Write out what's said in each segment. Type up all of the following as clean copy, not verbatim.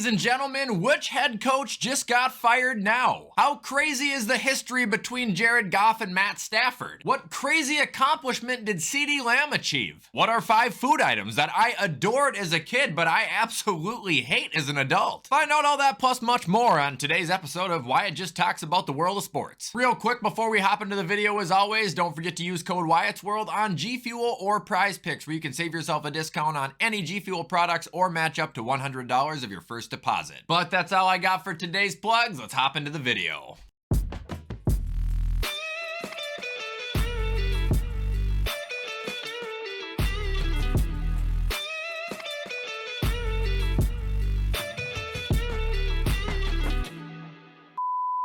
Ladies and gentlemen, which head coach just got fired now? How crazy is the history between Jared Goff and Matt Stafford? What crazy accomplishment did CeeDee Lamb achieve? What are 5 food items that I adored as a kid but I absolutely hate as an adult? Find out all that plus much more on today's episode of Wyatt Just Talks About the World of Sports. Real quick before we hop into the video, as always, don't forget to use code WyattzWorld on G Fuel or Prize Picks, where you can save yourself a discount on any G Fuel products or match up to $100 of your first deposit. But that's all I got for today's plugs. Let's hop into the video.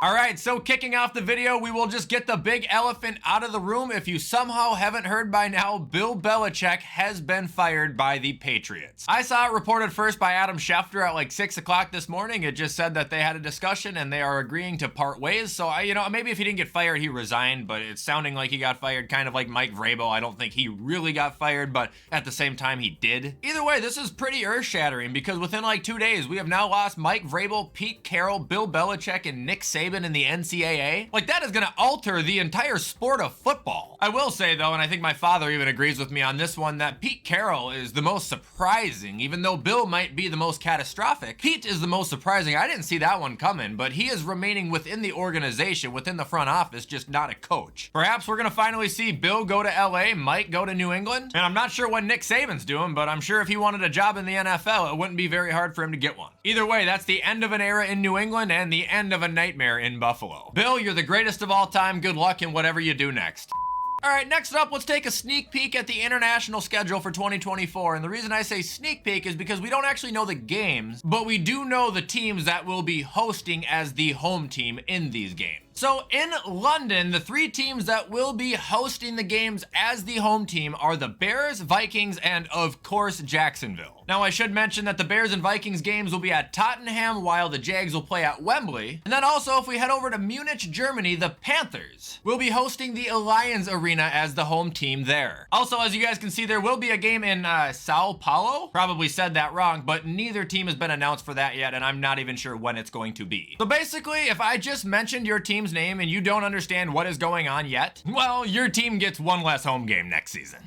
All right, so kicking off the video, we will just get the big elephant out of the room. If you somehow haven't heard by now, Bill Belichick has been fired by the Patriots. I saw it reported first by Adam Schefter at like 6 o'clock this morning. It just said that they had a discussion and they are agreeing to part ways. So, maybe if he didn't get fired, he resigned, but it's sounding like he got fired, kind of like Mike Vrabel. I don't think he really got fired, but at the same time, he did. Either way, this is pretty earth-shattering because within like 2 days, we have now lost Mike Vrabel, Pete Carroll, Bill Belichick, and Nick Saban in the NCAA. Like, that is gonna alter the entire sport of football. I will say though, and I think my father even agrees with me on this one, that Pete Carroll is the most surprising. Even though Bill might be the most catastrophic, Pete is the most surprising. I didn't see that one coming, but he is remaining within the organization, within the front office, just not a coach. Perhaps we're gonna finally see Bill go to LA, Mike go to New England, and I'm not sure what Nick Saban's doing, but I'm sure if he wanted a job in the NFL, it wouldn't be very hard for him to get one. Either way, that's the end of an era in New England and the end of a nightmare in Buffalo. Bill, you're the greatest of all time. Good luck in whatever you do next. All right, next up, let's take a sneak peek at the international schedule for 2024. And the reason I say sneak peek is because we don't actually know the games, but we do know the teams that will be hosting as the home team in these games. So in London, the 3 teams that will be hosting the games as the home team are the Bears, Vikings, and of course, Jacksonville. Now, I should mention that the Bears and Vikings games will be at Tottenham while the Jags will play at Wembley. And then also, if we head over to Munich, Germany, the Panthers will be hosting the Allianz Arena as the home team there. Also, as you guys can see, there will be a game in Sao Paulo. Probably said that wrong, but neither team has been announced for that yet, and I'm not even sure when it's going to be. So basically, if I just mentioned your team's name and you don't understand what is going on yet, well, your team gets one less home game next season.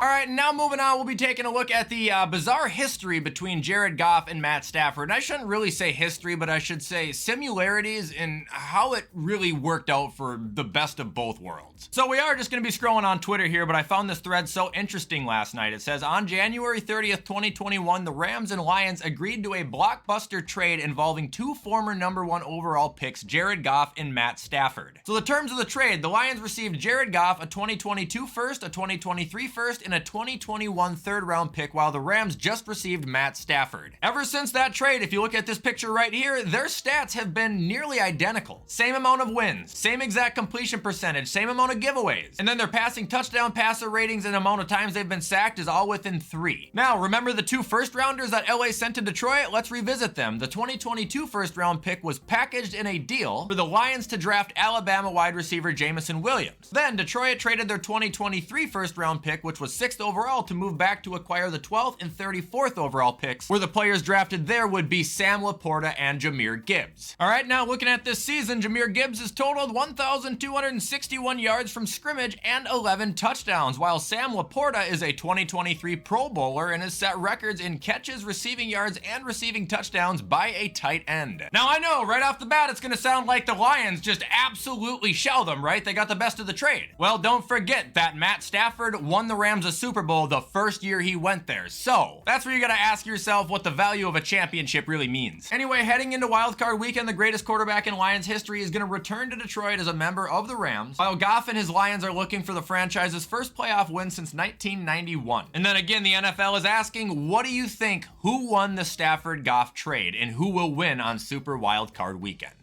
All right, now moving on, we'll be taking a look at the bizarre history between Jared Goff and Matt Stafford. And I shouldn't really say history, but I should say similarities in how it really worked out for the best of both worlds. So we are just going to be scrolling on Twitter here, but I found this thread so interesting last night. It says, on January 30th, 2021, the Rams and Lions agreed to a blockbuster trade involving 2 former #1 overall picks, Jared Goff and Matt Stafford. So the terms of the trade, the Lions received Jared Goff, a 2022 first, a 2023 first, and a 2021 third-round pick, while the Rams just received Matt Stafford. Ever since that trade, if you look at this picture right here, their stats have been nearly identical. Same amount of wins, same exact completion percentage, same amount of giveaways. And then their passing touchdown passer ratings and amount of times they've been sacked is all within 3. Now, remember the 2 first-rounders that LA sent to Detroit? Let's revisit them. The 2022 first-round pick was packaged in a deal for the Lions to draft Alabama wide receiver Jameson Williams. Then Detroit traded their 2023 first-round pick, which was 6th overall, to move back to acquire the 12th and 34th overall picks, where the players drafted there would be Sam Laporta and Jahmyr Gibbs. All right, now looking at this season, Jahmyr Gibbs has totaled 1,261 yards from scrimmage and 11 touchdowns, while Sam Laporta is a 2023 Pro Bowler and has set records in catches, receiving yards, and receiving touchdowns by a tight end. Now, I know, right off the bat, it's going to sound like the Lions just absolutely shell them, right? They got the best of the trade. Well, don't forget that Matt Stafford won the Rams a Super Bowl the first year he went there. So that's where you gotta ask yourself what the value of a championship really means. Anyway, heading into wildcard weekend, the greatest quarterback in Lions history is gonna return to Detroit as a member of the Rams, while Goff and his Lions are looking for the franchise's first playoff win since 1991. And then again, the NFL is asking, what do you think? Who won the Stafford-Goff trade and who will win on Super Wildcard weekend?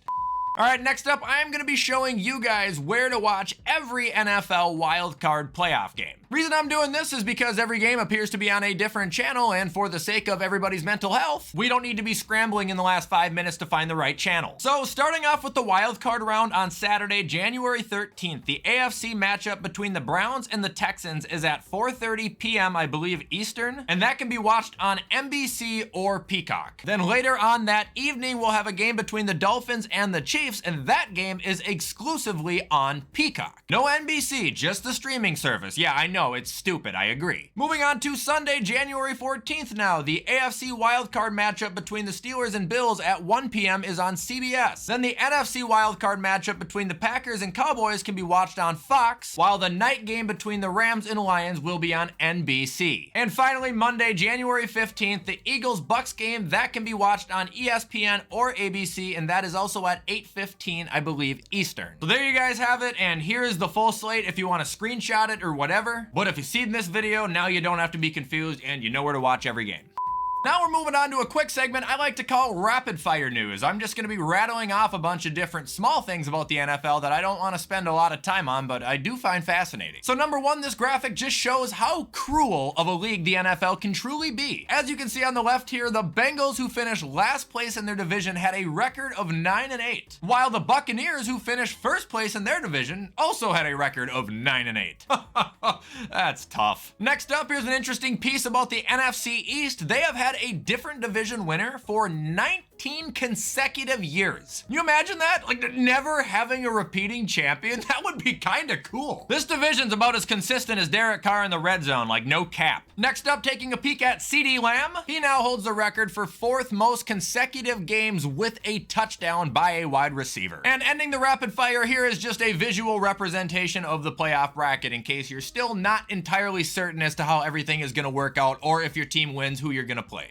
All right, next up, I'm going to be showing you guys where to watch every NFL wildcard playoff game. Reason I'm doing this is because every game appears to be on a different channel, and for the sake of everybody's mental health, we don't need to be scrambling in the last 5 minutes to find the right channel. So starting off with the wildcard round on Saturday, January 13th, the AFC matchup between the Browns and the Texans is at 4:30 p.m., I believe, Eastern, and that can be watched on NBC or Peacock. Then later on that evening, we'll have a game between the Dolphins and the Chiefs, and that game is exclusively on Peacock. No NBC, just the streaming service. Yeah, I know, it's stupid, I agree. Moving on to Sunday, January 14th now, the AFC wildcard matchup between the Steelers and Bills at 1 p.m. is on CBS. Then the NFC wildcard matchup between the Packers and Cowboys can be watched on Fox, while the night game between the Rams and Lions will be on NBC. And finally, Monday, January 15th, the Eagles-Bucks game, that can be watched on ESPN or ABC, and that is also at 8:15, I believe, Eastern. So there you guys have it, and here is the full slate if you want to screenshot it or whatever. But if you've seen this video, now you don't have to be confused and you know where to watch every game. Now we're moving on to a quick segment I like to call rapid fire news. I'm just going to be rattling off a bunch of different small things about the NFL that I don't want to spend a lot of time on, but I do find fascinating. So number one, this graphic just shows how cruel of a league the NFL can truly be. As you can see on the left here, the Bengals, who finished last place in their division, had a record of 9-8, while the Buccaneers, who finished first place in their division, also had a record of 9-8. That's tough. Next up, here's an interesting piece about the NFC East. They have had a different division winner for 19 consecutive years. Can you imagine that? Like, never having a repeating champion? That would be kind of cool. This division's about as consistent as Derek Carr in the red zone, like no cap. Next up, taking a peek at CeeDee Lamb. He now holds the record for 4th most consecutive games with a touchdown by a wide receiver. And ending the rapid fire here is just a visual representation of the playoff bracket in case you're still not entirely certain as to how everything is going to work out, or if your team wins, who you're going to play.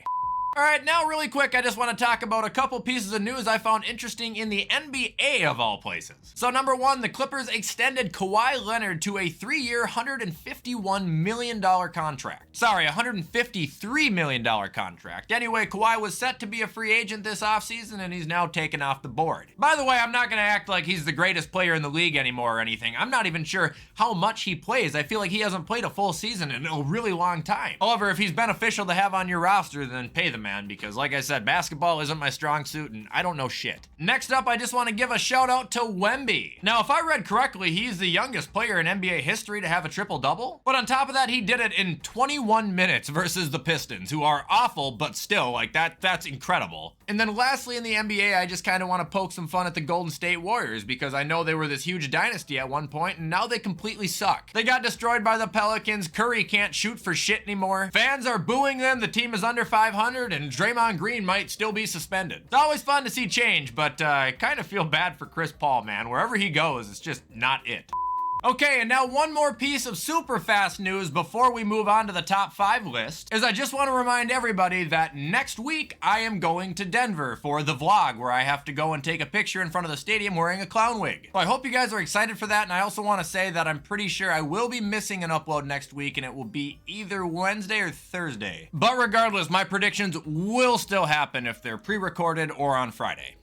All right, now really quick, I just want to talk about a couple pieces of news I found interesting in the NBA of all places. So number one, the Clippers extended Kawhi Leonard to a 3-year, $151 million contract. Sorry, $153 million contract. Anyway, Kawhi was set to be a free agent this offseason, and he's now taken off the board. By the way, I'm not going to act like he's the greatest player in the league anymore or anything. I'm not even sure how much he plays. I feel like he hasn't played a full season in a really long time. However, if he's beneficial to have on your roster, then pay the man, because like I said, basketball isn't my strong suit and I don't know shit. Next up, I just want to give a shout out to Wemby. Now, if I read correctly, he's the youngest player in NBA history to have a triple-double, but on top of that, he did it in 21 minutes versus the Pistons, who are awful, but still, like, that's incredible. And then lastly, in the NBA, I just kind of want to poke some fun at the Golden State Warriors, because I know they were this huge dynasty at one point, and now they completely suck. They got destroyed by the Pelicans. Curry can't shoot for shit anymore. Fans are booing them. The team is under 500, and Draymond Green might still be suspended. It's always fun to see change, but I kind of feel bad for Chris Paul, man. Wherever he goes, it's just not it. Okay, and now one more piece of super fast news before we move on to the top 5 list is I just want to remind everybody that next week I am going to Denver for the vlog, where I have to go and take a picture in front of the stadium wearing a clown wig. So I hope you guys are excited for that, and I also want to say that I'm pretty sure I will be missing an upload next week, and it will be either Wednesday or Thursday. But regardless, my predictions will still happen if they're pre-recorded or on Friday.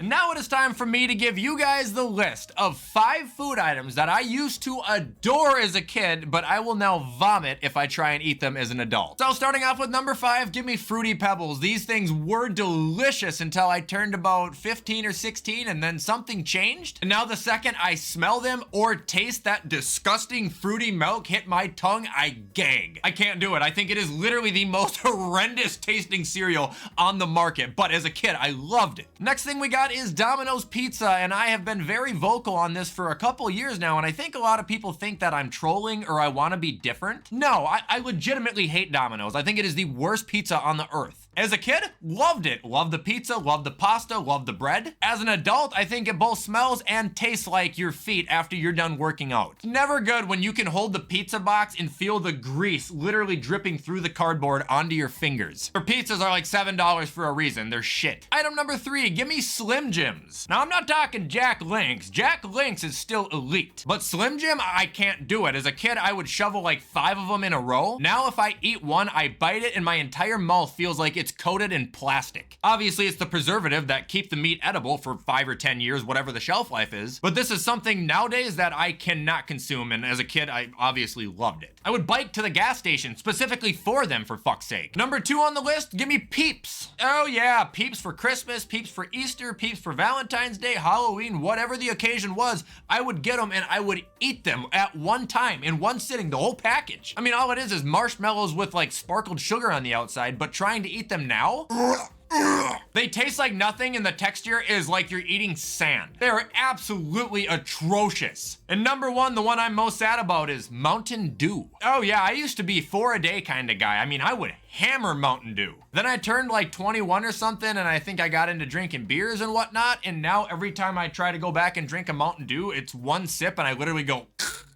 Now it is time for me to give you guys the list of 5 food items that I used to adore as a kid, but I will now vomit if I try and eat them as an adult. So starting off with number 5, give me Fruity Pebbles. These things were delicious until I turned about 15 or 16, and then something changed. And now the second I smell them or taste that disgusting fruity milk hit my tongue, I gag. I can't do it. I think it is literally the most horrendous tasting cereal on the market, but as a kid, I loved it. Next thing we got is Domino's Pizza, and I have been very vocal on this for a couple years now, and I think a lot of people think that I'm trolling or I want to be different. No, I legitimately hate Domino's. I think it is the worst pizza on the earth. As a kid, loved it. Loved the pizza, loved the pasta, loved the bread. As an adult, I think it both smells and tastes like your feet after you're done working out. Never good when you can hold the pizza box and feel the grease literally dripping through the cardboard onto your fingers. Their pizzas are like $7 for a reason. They're shit. Item number 3, give me Slim Jims. Now, I'm not talking Jack Links. Jack Links is still elite. But Slim Jim, I can't do it. As a kid, I would shovel like 5 of them in a row. Now, if I eat one, I bite it and my entire mouth feels like it's coated in plastic. Obviously, it's the preservative that keep the meat edible for 5 or 10 years, whatever the shelf life is. But this is something nowadays that I cannot consume, and as a kid, I obviously loved it. I would bike to the gas station specifically for them, for fuck's sake. Number 2 on the list, give me Peeps. Oh yeah, Peeps for Christmas, Peeps for Easter, Peeps for Valentine's Day, Halloween, whatever the occasion was, I would get them and I would eat them at one time, in one sitting, the whole package. I mean, all it is marshmallows with like sparkled sugar on the outside, but trying to eat them now? They taste like nothing and the texture is like you're eating sand. They're absolutely atrocious. And number 1, the one I'm most sad about, is Mountain Dew. Oh yeah, I used to be 4 a day kind of guy. I mean, I would hammer Mountain Dew. Then I turned like 21 or something and I think I got into drinking beers and whatnot, and now every time I try to go back and drink a Mountain Dew, it's one sip and I literally go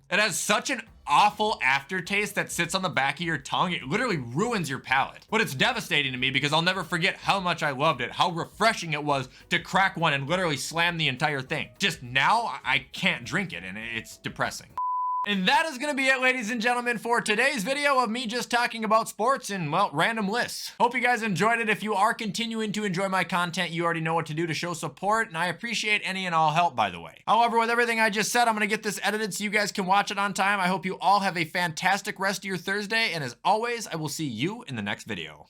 It has such an awful aftertaste that sits on the back of your tongue. It literally ruins your palate. But it's devastating to me because I'll never forget how much I loved it, how refreshing it was to crack one and literally slam the entire thing. Just now, I can't drink it and it's depressing. And that is going to be it, ladies and gentlemen, for today's video of me just talking about sports and, well, random lists. Hope you guys enjoyed it. If you are continuing to enjoy my content, you already know what to do to show support, and I appreciate any and all help, by the way. However, with everything I just said, I'm going to get this edited so you guys can watch it on time. I hope you all have a fantastic rest of your Thursday, and as always, I will see you in the next video.